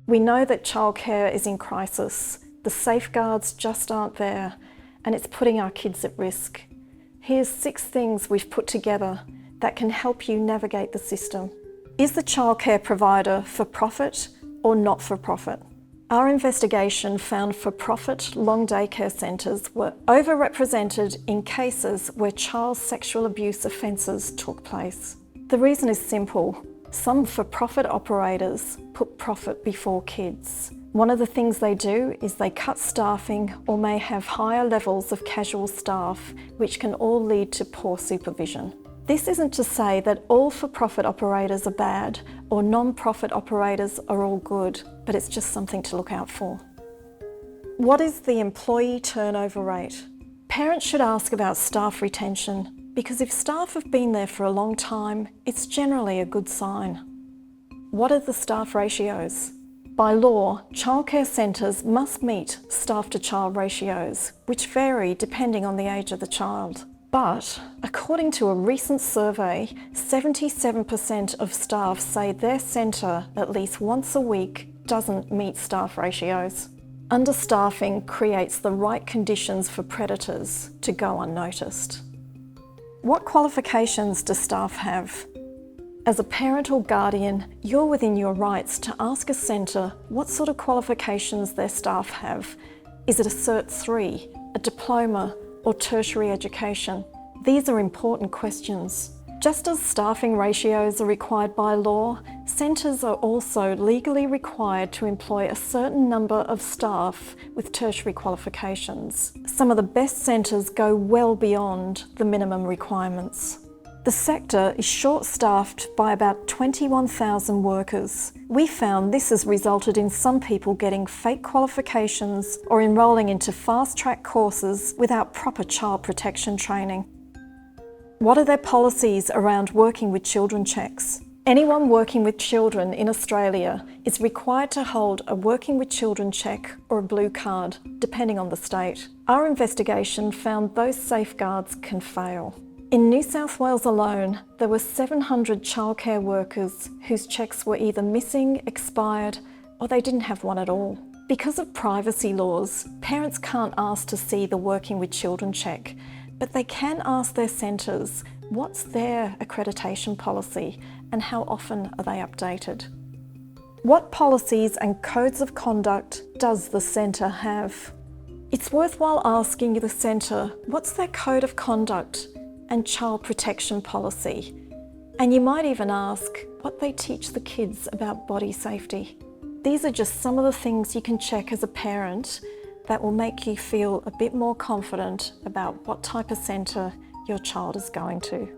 We know that childcare is in crisis. The safeguards just aren't there, and it's putting our kids at risk. Here's 6 things we've put together that can help you navigate the system. Is the childcare provider for profit or not for profit? Our investigation found for-profit long daycare centres were overrepresented in cases where child sexual abuse offences took place. The reason is simple. Some for-profit operators put profit before kids. One of the things they do is they cut staffing or may have higher levels of casual staff, which can all lead to poor supervision. This isn't to say that all for-profit operators are bad or non-profit operators are all good, but it's just something to look out for. What is the employee turnover rate? Parents should ask about staff retention, because if staff have been there for a long time, it's generally a good sign. What are the staff ratios? By law, childcare centres must meet staff-to-child ratios, which vary depending on the age of the child. But according to a recent survey, 77% of staff say their centre at least once a week doesn't meet staff ratios. Understaffing creates the right conditions for predators to go unnoticed. What qualifications do staff have? As a parent or guardian, you're within your rights to ask a centre what sort of qualifications their staff have. Is it a Cert 3, a diploma, or tertiary education? These are important questions. Just as staffing ratios are required by law, centres are also legally required to employ a certain number of staff with tertiary qualifications. Some of the best centres go well beyond the minimum requirements. The sector is short-staffed by about 21,000 workers. We found this has resulted in some people getting fake qualifications or enrolling into fast-track courses without proper child protection training. What are their policies around working with children checks? Anyone working with children in Australia is required to hold a working with children check or a blue card, depending on the state. Our investigation found those safeguards can fail. In New South Wales alone, there were 700 childcare workers whose checks were either missing, expired, or they didn't have one at all. Because of privacy laws, parents can't ask to see the Working with Children check, but they can ask their centres what's their accreditation policy and how often are they updated. What policies and codes of conduct does the centre have? It's worthwhile asking the centre what's their code of conduct and child protection policy. And you might even ask what they teach the kids about body safety. These are just some of the things you can check as a parent that will make you feel a bit more confident about what type of centre your child is going to.